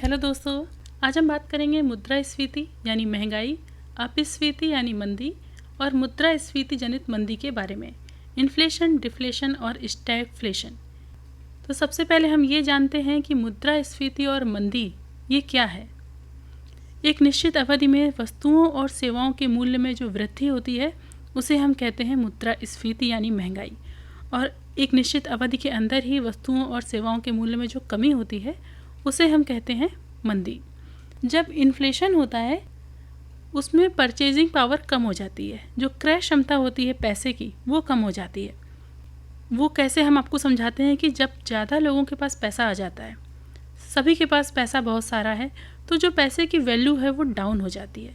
Hello दोस्तों, आज हम बात करेंगे मुद्रास्फीति यानी महंगाई, अपस्फीति यानी मंदी और मुद्रास्फीति जनित मंदी के बारे में, इन्फ्लेशन, डिफ्लेशन और स्टैगफ्लेशन। तो सबसे पहले हम ये जानते हैं कि मुद्रास्फीति और मंदी ये क्या है। एक निश्चित अवधि में वस्तुओं और सेवाओं के मूल्य में जो वृद्धि होती है उसे हम कहते हैं मुद्रास्फीति यानी महंगाई, और एक निश्चित अवधि के अंदर ही वस्तुओं और सेवाओं के मूल्य में जो कमी होती है उसे हम कहते हैं मंदी। जब इन्फ्लेशन होता है उसमें परचेजिंग पावर कम हो जाती है, जो क्रय क्षमता होती है पैसे की वो कम हो जाती है। वो कैसे, हम आपको समझाते हैं कि जब ज़्यादा लोगों के पास पैसा आ जाता है, सभी के पास पैसा बहुत सारा है, तो जो पैसे की वैल्यू है वो डाउन हो जाती है।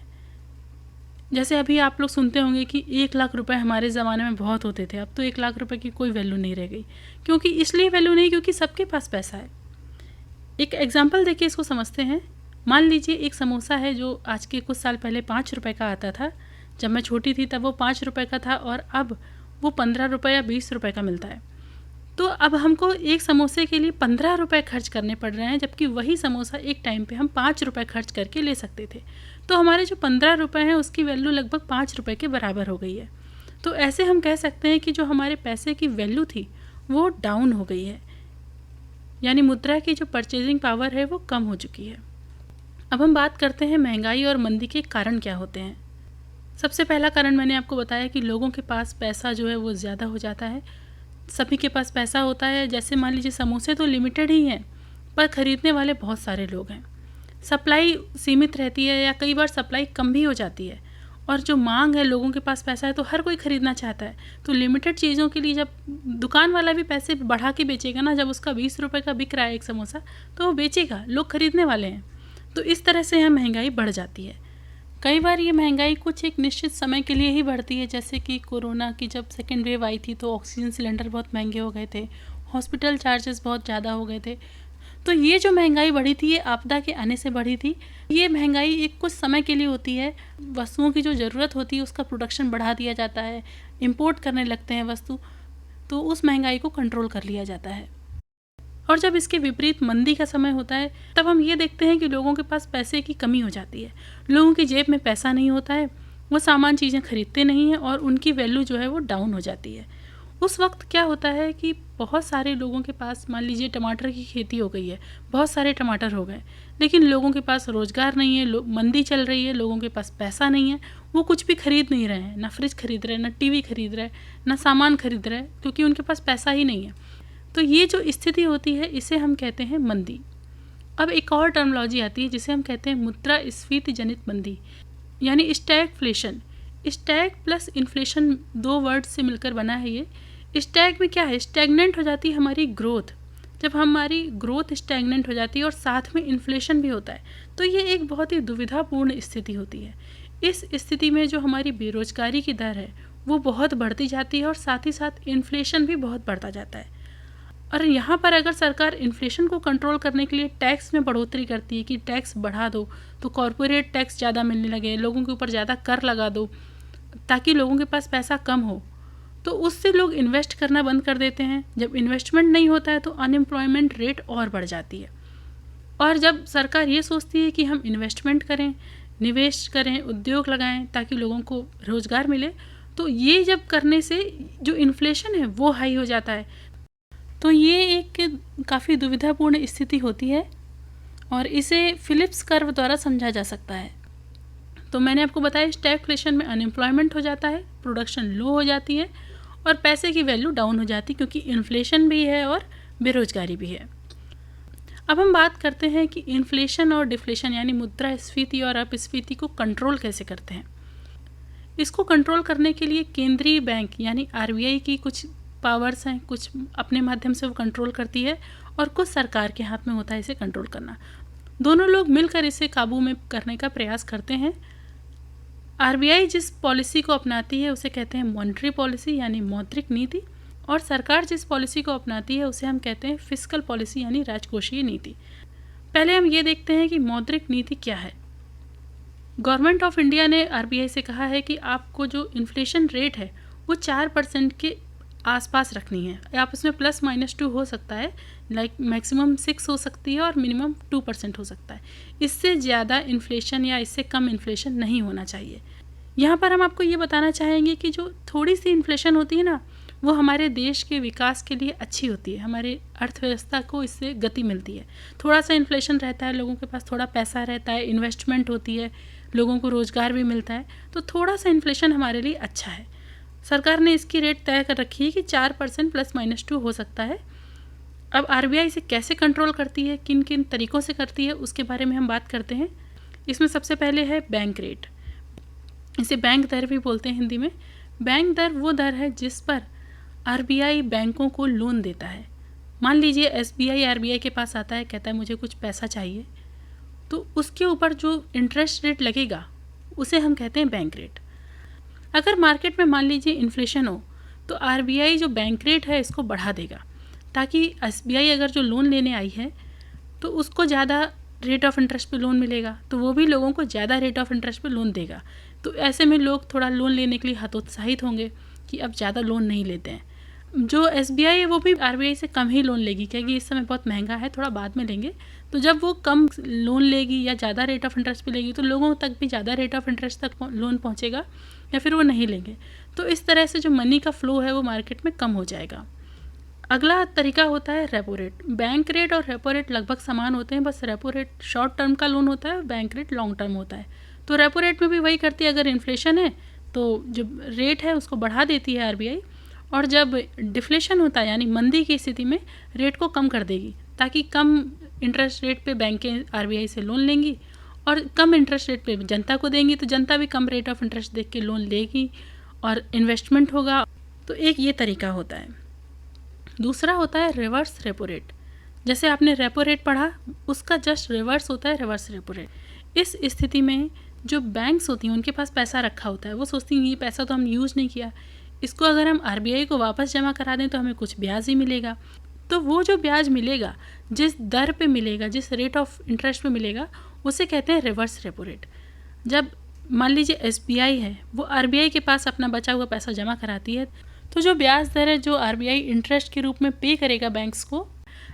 जैसे अभी आप लोग सुनते होंगे कि 1 लाख रुपए हमारे ज़माने में बहुत होते थे, अब तो 1 लाख रुपए की कोई वैल्यू नहीं रह गई। क्योंकि इसलिए वैल्यू नहीं क्योंकि सबके पास पैसा है। एक एग्जाम्पल देखिए, इसको समझते हैं। मान लीजिए एक समोसा है जो आज के कुछ साल पहले 5 रुपये का आता था। जब मैं छोटी थी तब वो 5 रुपये का था और अब वो 15 रुपये या 20 रुपये का मिलता है। तो अब हमको एक समोसे के लिए 15 रुपये खर्च करने पड़ रहे हैं, जबकि वही समोसा एक टाइम पे हम 5 रुपये खर्च करके ले सकते थे। तो हमारे जो 15 रुपये हैं उसकी वैल्यू लगभग 5 रुपये के बराबर हो गई है। तो ऐसे हम कह सकते हैं कि जो हमारे पैसे की वैल्यू थी वो डाउन हो गई है, यानी मुद्रा की जो परचेजिंग पावर है वो कम हो चुकी है। अब हम बात करते हैं महंगाई और मंदी के कारण क्या होते हैं। सबसे पहला कारण मैंने आपको बताया कि लोगों के पास पैसा जो है वो ज़्यादा हो जाता है। सभी के पास पैसा होता है। जैसे मान लीजिए समोसे तो लिमिटेड ही हैं, पर ख़रीदने वाले बहुत सारे लोग हैं। सप्लाई सीमित रहती है या कई बार सप्लाई कम भी हो जाती है, और जो मांग है, लोगों के पास पैसा है तो हर कोई ख़रीदना चाहता है। तो लिमिटेड चीज़ों के लिए जब दुकान वाला भी पैसे बढ़ा के बेचेगा ना, जब उसका 20 रुपये का बिक रहा है एक समोसा तो वो बेचेगा, लोग खरीदने वाले हैं। तो इस तरह से यहाँ महंगाई बढ़ जाती है। कई बार ये महंगाई कुछ एक निश्चित समय के लिए ही बढ़ती है, जैसे कि कोरोना की जब सेकेंड वेव आई थी तो ऑक्सीजन सिलेंडर बहुत महंगे हो गए थे, हॉस्पिटल चार्जेस बहुत ज़्यादा हो गए थे। तो ये जो महंगाई बढ़ी थी ये आपदा के आने से बढ़ी थी। ये महंगाई एक कुछ समय के लिए होती है। वस्तुओं की जो ज़रूरत होती है उसका प्रोडक्शन बढ़ा दिया जाता है, इंपोर्ट करने लगते हैं वस्तु, तो उस महंगाई को कंट्रोल कर लिया जाता है। और जब इसके विपरीत मंदी का समय होता है तब हम ये देखते हैं कि लोगों के पास पैसे की कमी हो जाती है। लोगों की जेब में पैसा नहीं होता है, वो सामान चीज़ें खरीदते नहीं हैं और उनकी वैल्यू जो है वो डाउन हो जाती है। उस वक्त क्या होता है कि बहुत सारे लोगों के पास, मान लीजिए टमाटर की खेती हो गई है, बहुत सारे टमाटर हो गए, लेकिन लोगों के पास रोज़गार नहीं है, मंदी चल रही है, लोगों के पास पैसा नहीं है, वो कुछ भी खरीद नहीं रहे हैं, ना फ्रिज खरीद रहे हैं, ना टीवी खरीद रहे हैं, ना सामान खरीद रहे हैं, क्योंकि उनके पास पैसा ही नहीं है। तो ये जो स्थिति होती है इसे हम कहते हैं मंदी। अब एक और टर्मिनोलॉजी आती है जिसे हम कहते हैं मुद्रास्फीति जनित मंदी, यानी stagflation. Stag plus inflation 2 word से मिलकर बना है ये। स्टैग में क्या है, स्टैगनेंट हो जाती है हमारी ग्रोथ। जब हमारी ग्रोथ स्टैगनेंट हो जाती है और साथ में इन्फ्लेशन भी होता है तो ये एक बहुत ही दुविधापूर्ण स्थिति होती है। इस स्थिति में जो हमारी बेरोजगारी की दर है वो बहुत बढ़ती जाती है और साथ ही साथ इन्फ्लेशन भी बहुत बढ़ता जाता है। और यहाँ पर अगर सरकार इन्फ्लेशन को कंट्रोल करने के लिए टैक्स में बढ़ोतरी करती है कि टैक्स बढ़ा दो, तो कॉरपोरेट टैक्स ज़्यादा मिलने लगे, लोगों के ऊपर ज़्यादा कर लगा दो ताकि लोगों के पास पैसा कम हो, तो उससे लोग इन्वेस्ट करना बंद कर देते हैं। जब इन्वेस्टमेंट नहीं होता है तो अनएम्प्लॉयमेंट रेट और बढ़ जाती है। और जब सरकार ये सोचती है कि हम इन्वेस्टमेंट करें, निवेश करें, उद्योग लगाएं ताकि लोगों को रोज़गार मिले, तो ये जब करने से जो इन्फ्लेशन है वो हाई हो जाता है। तो ये एक काफ़ी दुविधापूर्ण स्थिति होती है और इसे फिलिप्स कर्व द्वारा समझा जा सकता है। तो मैंने आपको बताया स्टैगफ्लेशन में अनएम्प्लॉयमेंट हो जाता है, प्रोडक्शन लो हो जाती है और पैसे की वैल्यू डाउन हो जाती है, क्योंकि इन्फ्लेशन भी है और बेरोजगारी भी है। अब हम बात करते हैं कि इन्फ्लेशन और डिफ्लेशन यानी मुद्रास्फीति और अपस्फीति को कंट्रोल कैसे करते हैं। इसको कंट्रोल करने के लिए केंद्रीय बैंक यानी आरबीआई की कुछ पावर्स हैं, कुछ अपने माध्यम से वो कंट्रोल करती है और कुछ सरकार के हाथ में होता है इसे कंट्रोल करना। दोनों लोग मिलकर इसे काबू में करने का प्रयास करते हैं। आरबीआई जिस पॉलिसी को अपनाती है उसे कहते हैं मॉनेटरी पॉलिसी यानी मौद्रिक नीति, और सरकार जिस पॉलिसी को अपनाती है उसे हम कहते हैं फिस्कल पॉलिसी यानी राजकोषीय नीति। पहले हम ये देखते हैं कि मौद्रिक नीति क्या है। गवर्नमेंट ऑफ इंडिया ने आरबीआई से कहा है कि आपको जो इन्फ्लेशन रेट है वो 4% के आसपास रखनी है। आप इसमें +-2 हो सकता है, लाइक मैक्सिमम 6 हो सकती है और मिनिमम 2% हो सकता है। इससे ज़्यादा इन्फ्लेशन या इससे कम इन्फ्लेशन नहीं होना चाहिए। यहाँ पर हम आपको ये बताना चाहेंगे कि जो थोड़ी सी इन्फ्लेशन होती है ना, वो हमारे देश के विकास के लिए अच्छी होती है, हमारे अर्थव्यवस्था को इससे गति मिलती है। थोड़ा सा इन्फ्लेशन रहता है, लोगों के पास थोड़ा पैसा रहता है, इन्वेस्टमेंट होती है, लोगों को रोज़गार भी मिलता है, तो थोड़ा सा इन्फ्लेशन हमारे लिए अच्छा है। सरकार ने इसकी रेट तय कर रखी है कि 4% +-2 हो सकता है। अब आरबीआई इसे कैसे कंट्रोल करती है, किन किन तरीक़ों से करती है, उसके बारे में हम बात करते हैं। इसमें सबसे पहले है बैंक रेट, इसे बैंक दर भी बोलते हैं हिंदी में। बैंक दर वो दर है जिस पर आरबीआई बैंकों को लोन देता है। मान लीजिए एसबीआई आरबीआई के पास आता है, कहता है मुझे कुछ पैसा चाहिए, तो उसके ऊपर जो इंटरेस्ट रेट लगेगा उसे हम कहते हैं बैंक रेट। अगर मार्केट में मान लीजिए इन्फ्लेशन हो, तो आरबीआई जो बैंक रेट है इसको बढ़ा देगा, ताकि एसबीआई अगर जो लोन लेने आई है तो उसको ज़्यादा रेट ऑफ इंटरेस्ट पे लोन मिलेगा, तो वो भी लोगों को ज़्यादा रेट ऑफ इंटरेस्ट पे लोन देगा। तो ऐसे में लोग थोड़ा लोन लेने के लिए हतोत्साहित होंगे कि अब ज़्यादा लोन नहीं लेते हैं। जो एसबीआई है वो भी आरबीआई से कम ही लोन लेगी, क्योंकि इस समय बहुत महंगा है, थोड़ा बाद में लेंगे। तो जब वो कम लोन लेगी या ज़्यादा रेट ऑफ इंटरेस्ट पे लेगी, तो लोगों तक भी ज़्यादा रेट ऑफ इंटरेस्ट तक लोन पहुँचेगा, या फिर वो नहीं लेंगे। तो इस तरह से जो मनी का फ्लो है वो मार्केट में कम हो जाएगा। अगला तरीका होता है रेपो रेट। बैंक रेट और रेपो रेट लगभग समान होते हैं, बस रेपो रेट शॉर्ट टर्म का लोन होता है और बैंक रेट लॉन्ग टर्म होता है। तो रेपो रेट में भी वही करती है, अगर इन्फ्लेशन है तो जो रेट है उसको बढ़ा देती है आरबीआई, और जब डिफ्लेशन होता है यानी मंदी की स्थिति में रेट को कम कर देगी, ताकि कम इंटरेस्ट रेट पे बैंकें आरबीआई से लोन लेंगी और कम इंटरेस्ट रेट पे जनता को देंगी, तो जनता भी कम रेट ऑफ इंटरेस्ट देख के लोन लेगी और इन्वेस्टमेंट होगा। तो एक ये तरीका होता है। दूसरा होता है रिवर्स रेपो रेट। जैसे आपने रेपो रेट पढ़ा, उसका जस्ट रिवर्स होता है रिवर्स रेपो रेट। इस स्थिति में जो बैंक्स होती हैं उनके पास पैसा रखा होता है, वो सोचती हैं ये पैसा तो हम यूज़ नहीं किया, इसको अगर हम आरबीआई को वापस जमा करा दें तो हमें कुछ ब्याज ही मिलेगा। तो वो जो ब्याज मिलेगा, जिस दर पे मिलेगा, जिस रेट ऑफ इंटरेस्ट पे मिलेगा, उसे कहते हैं रिवर्स रेपो रेट। जब मान लीजिए एसबीआई है, वो आरबीआई के पास अपना बचा हुआ पैसा जमा कराती है, तो जो ब्याज दर है जो आरबीआई इंटरेस्ट के रूप में पे करेगा बैंक्स को,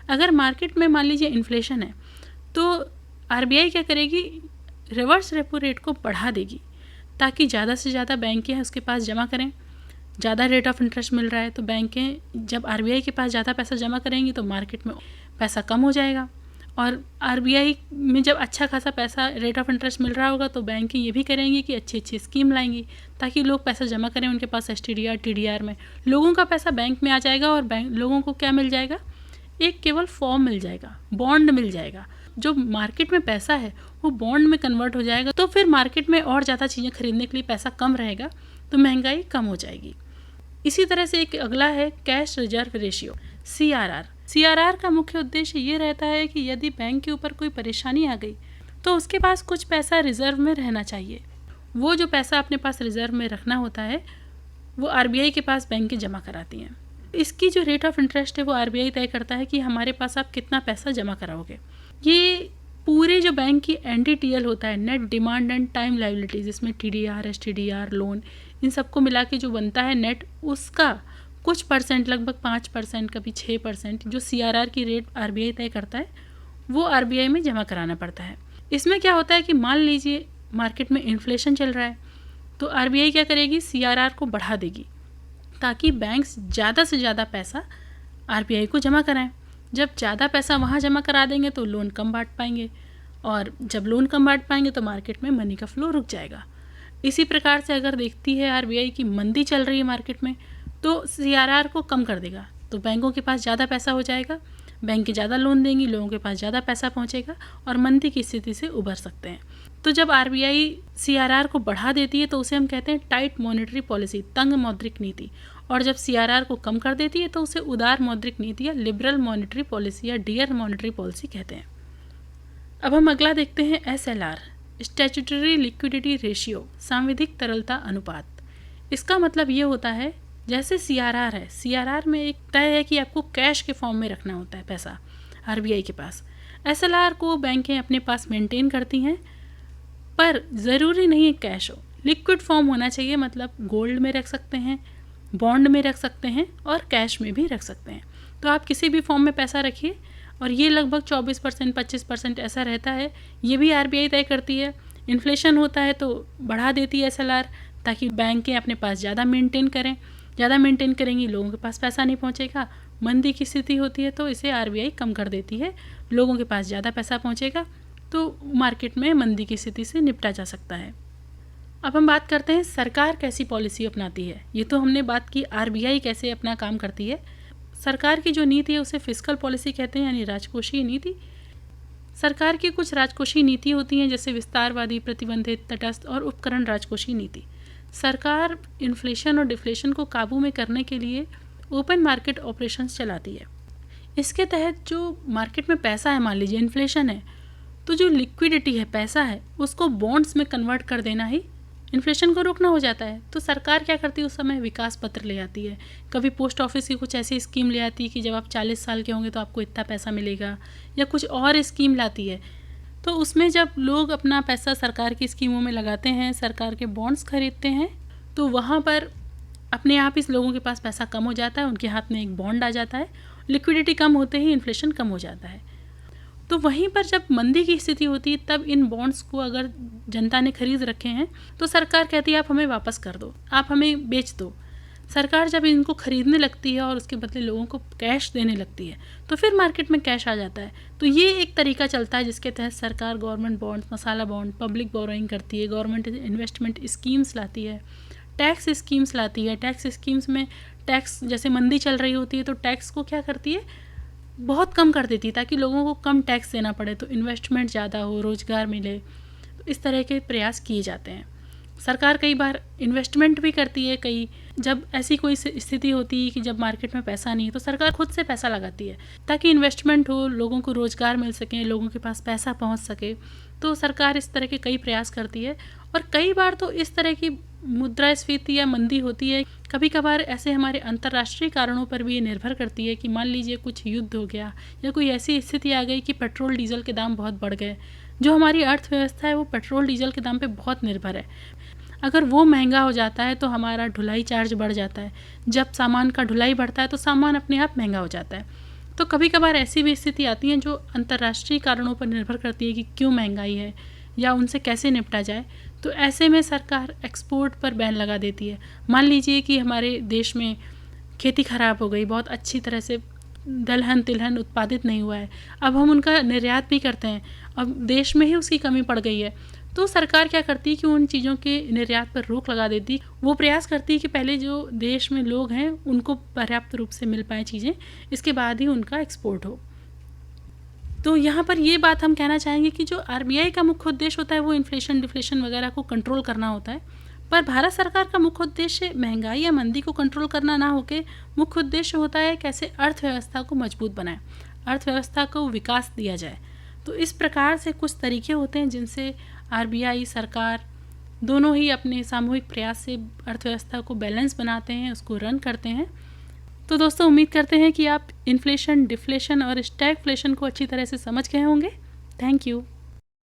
अगर मार्केट में मान लीजिए इन्फ्लेशन है तो आरबीआई क्या करेगी, रिवर्स रेपो रेट को बढ़ा देगी, ताकि ज़्यादा से ज़्यादा बैंकें उसके पास जमा करें। ज़्यादा रेट ऑफ इंटरेस्ट मिल रहा है तो बैंकें जब आरबीआई के पास ज़्यादा पैसा जमा करेंगी तो मार्केट में पैसा कम हो जाएगा, और आरबीआई में जब अच्छा खासा पैसा रेट ऑफ इंटरेस्ट मिल रहा होगा तो बैंकें ये भी करेंगी कि अच्छी अच्छी स्कीम लाएंगी ताकि लोग पैसा जमा करें उनके पास एसटीडीआर टीडीआर में। लोगों का पैसा बैंक में आ जाएगा और बैंक लोगों को क्या मिल जाएगा, एक केवल फॉर्म मिल जाएगा, बॉन्ड मिल जाएगा। जो मार्केट में पैसा है वो बॉन्ड में कन्वर्ट हो जाएगा, तो फिर मार्केट में और ज़्यादा चीज़ें खरीदने के लिए पैसा कम रहेगा, तो महंगाई कम हो जाएगी। इसी तरह से एक अगला है cash reserve ratio, CRR। CRR का मुख्य उद्देश्य ये रहता है कि यदि बैंक के ऊपर कोई परेशानी आ गई तो उसके पास कुछ पैसा रिजर्व में रहना चाहिए। वो जो पैसा अपने पास रिजर्व में रखना होता है वो आरबीआई के पास बैंकें जमा कराती हैं। इसकी जो रेट ऑफ इंटरेस्ट है वो आरबीआई तय करता है कि हमारे पास आप कितना पैसा जमा कराओगे। ये पूरे जो बैंक की NDTL होता है, net demand and time liabilities, इसमें TDR STDR लोन इन सबको मिला के जो बनता है नेट, उसका कुछ परसेंट, लगभग 5%, कभी 6% जो CRR की रेट आरबीआई तय करता है वो आरबीआई में जमा कराना पड़ता है। इसमें क्या होता है कि मान लीजिए मार्केट में इन्फ्लेशन चल रहा है तो आरबीआई क्या करेगी, CRR को बढ़ा देगी ताकि बैंक्स ज़्यादा से ज़्यादा पैसा आरबीआई को जमा कराएं। जब ज़्यादा पैसा वहाँ जमा करा देंगे तो लोन कम बांट पाएंगे, और जब लोन कम बांट पाएंगे तो मार्केट में मनी का फ्लो रुक जाएगा। इसी प्रकार से अगर देखती है आरबीआई की मंदी चल रही है मार्केट में तो CRR को कम कर देगा, तो बैंकों के पास ज़्यादा पैसा हो जाएगा, बैंकें ज़्यादा लोन देंगी, लोगों के पास ज़्यादा पैसा पहुँचेगा और मंदी की स्थिति से उभर सकते हैं। तो जब आरबीआई CRR को बढ़ा देती है तो उसे हम कहते हैं टाइट मॉनेटरी पॉलिसी, तंग मौद्रिक नीति, और जब CRR को कम कर देती है तो उसे उदार मौद्रिक नीति या लिबरल मॉनेटरी पॉलिसी या डियर मॉनेटरी पॉलिसी कहते हैं। अब हम अगला देखते हैं SLR, स्टैट्यूटरी लिक्विडिटी रेशियो, सांविधिक तरलता अनुपात। इसका मतलब ये होता है, जैसे CRR है, CRR में एक तय है कि आपको कैश के फॉर्म में रखना होता है पैसा आरबीआई के पास। SLR को बैंकें अपने पास मेंटेन करती हैं, पर ज़रूरी नहीं है कैश हो, लिक्विड फॉर्म होना चाहिए, मतलब गोल्ड में रख सकते हैं बॉन्ड में रख सकते हैं और कैश में भी रख सकते हैं। तो आप किसी भी फॉर्म में पैसा रखिए और ये लगभग 24% 25% ऐसा रहता है। ये भी आरबीआई तय करती है। इन्फ्लेशन होता है तो बढ़ा देती है एसएलआर, ताकि बैंकें अपने पास ज़्यादा मेंटेन करें। ज़्यादा मेंटेन करेंगी, लोगों के पास पैसा नहीं पहुंचेगा। मंदी की स्थिति होती है तो इसे आरबीआई कम कर देती है, लोगों के पास ज़्यादा पैसा पहुंचेगा, तो मार्केट में मंदी की स्थिति से निपटा जा सकता है। अब हम बात करते हैं सरकार कैसी पॉलिसी अपनाती है। ये तो हमने बात की आरबीआई कैसे अपना काम करती है। सरकार की जो नीति है उसे फिस्कल पॉलिसी कहते हैं, यानी राजकोषीय नीति। सरकार की कुछ राजकोषीय नीति होती हैं, जैसे विस्तारवादी, प्रतिबंधित, तटस्थ और उपकरण राजकोषीय नीति। सरकार इन्फ्लेशन और डिफ्लेशन को काबू में करने के लिए ओपन मार्केट ऑपरेशंस चलाती है। इसके तहत जो मार्केट में पैसा है, मान लीजिए इन्फ्लेशन है, तो जो लिक्विडिटी है, पैसा है, उसको बॉन्ड्स में कन्वर्ट कर देना ही इन्फ्लेशन को रोकना हो जाता है। तो सरकार क्या करती है, उस समय विकास पत्र ले आती है। कभी पोस्ट ऑफिस की कुछ ऐसी स्कीम ले आती है कि जब आप 40 साल के होंगे तो आपको इतना पैसा मिलेगा, या कुछ और स्कीम लाती है। तो उसमें जब लोग अपना पैसा सरकार की स्कीमों में लगाते हैं, सरकार के बॉन्ड्स खरीदते हैं, तो वहाँ पर अपने आप इस लोगों के पास पैसा कम हो जाता है, उनके हाथ में एक बॉन्ड आ जाता है। लिक्विडिटी कम होते ही इन्फ्लेशन कम हो जाता है। तो वहीं पर जब मंदी की स्थिति होती है, तब इन बॉन्ड्स को अगर जनता ने खरीद रखे हैं तो सरकार कहती है आप हमें वापस कर दो, आप हमें बेच दो। सरकार जब इनको खरीदने लगती है और उसके बदले लोगों को कैश देने लगती है, तो फिर मार्केट में कैश आ जाता है। तो ये एक तरीका चलता है जिसके तहत सरकार गवर्नमेंट बॉन्ड, मसाला बॉन्ड, पब्लिक बोरोइंग करती है, गवर्नमेंट इन्वेस्टमेंट स्कीम्स लाती है, टैक्स स्कीम्स लाती है। टैक्स स्कीम्स में टैक्स, जैसे मंदी चल रही होती है तो टैक्स को क्या करती है, बहुत कम कर देती है, ताकि लोगों को कम टैक्स देना पड़े, तो इन्वेस्टमेंट ज़्यादा हो, रोज़गार मिले। तो इस तरह के प्रयास किए जाते हैं। सरकार कई बार इन्वेस्टमेंट भी करती है। कई जब ऐसी कोई स्थिति होती है कि जब मार्केट में पैसा नहीं है, तो सरकार खुद से पैसा लगाती है ताकि इन्वेस्टमेंट हो, लोगों को रोज़गार मिल सके, लोगों के पास पैसा पहुंच सके। तो सरकार इस तरह के कई प्रयास करती है। और कई बार तो इस तरह की मुद्रास्फीति या मंदी होती है, कभी कभार ऐसे हमारे अंतर्राष्ट्रीय कारणों पर भी ये निर्भर करती है कि मान लीजिए कुछ युद्ध हो गया या कोई ऐसी स्थिति आ गई कि पेट्रोल डीजल के दाम बहुत बढ़ गए। जो हमारी अर्थव्यवस्था है वो पेट्रोल डीजल के दाम पे बहुत निर्भर है। अगर वो महंगा हो जाता है तो हमारा ढुलाई चार्ज बढ़ जाता है। जब सामान का ढुलाई बढ़ता है तो सामान अपने आप महंगा हो जाता है। तो कभी कभार ऐसी भी स्थिति आती है जो अंतर्राष्ट्रीय कारणों पर निर्भर करती है कि क्यों महंगाई है या उनसे कैसे निपटा जाए। तो ऐसे में सरकार एक्सपोर्ट पर बैन लगा देती है। मान लीजिए कि हमारे देश में खेती ख़राब हो गई, बहुत अच्छी तरह से दलहन तिलहन उत्पादित नहीं हुआ है, अब हम उनका निर्यात भी करते हैं, अब देश में ही उसकी कमी पड़ गई है। तो सरकार क्या करती है कि उन चीज़ों के निर्यात पर रोक लगा देती। वो प्रयास करती है कि पहले जो देश में लोग हैं उनको पर्याप्त रूप से मिल पाए चीज़ें, इसके बाद ही उनका एक्सपोर्ट हो। तो यहाँ पर ये बात हम कहना चाहेंगे कि जो आरबीआई का मुख्य उद्देश्य होता है वो इन्फ्लेशन डिफ्लेशन वगैरह को कंट्रोल करना होता है, पर भारत सरकार का मुख्य उद्देश्य महंगाई या मंदी को कंट्रोल करना ना होके मुख्य उद्देश्य होता है कैसे अर्थव्यवस्था को मजबूत बनाए, अर्थव्यवस्था को विकास दिया जाए। तो इस प्रकार से कुछ तरीके होते हैं जिनसे आरबीआई, सरकार दोनों ही अपने सामूहिक प्रयास से अर्थव्यवस्था को बैलेंस बनाते हैं, उसको रन करते हैं। तो दोस्तों, उम्मीद करते हैं कि आप इन्फ्लेशन, डिफ्लेशन और स्टैगफ्लेशन को अच्छी तरह से समझ गए होंगे। Thank you.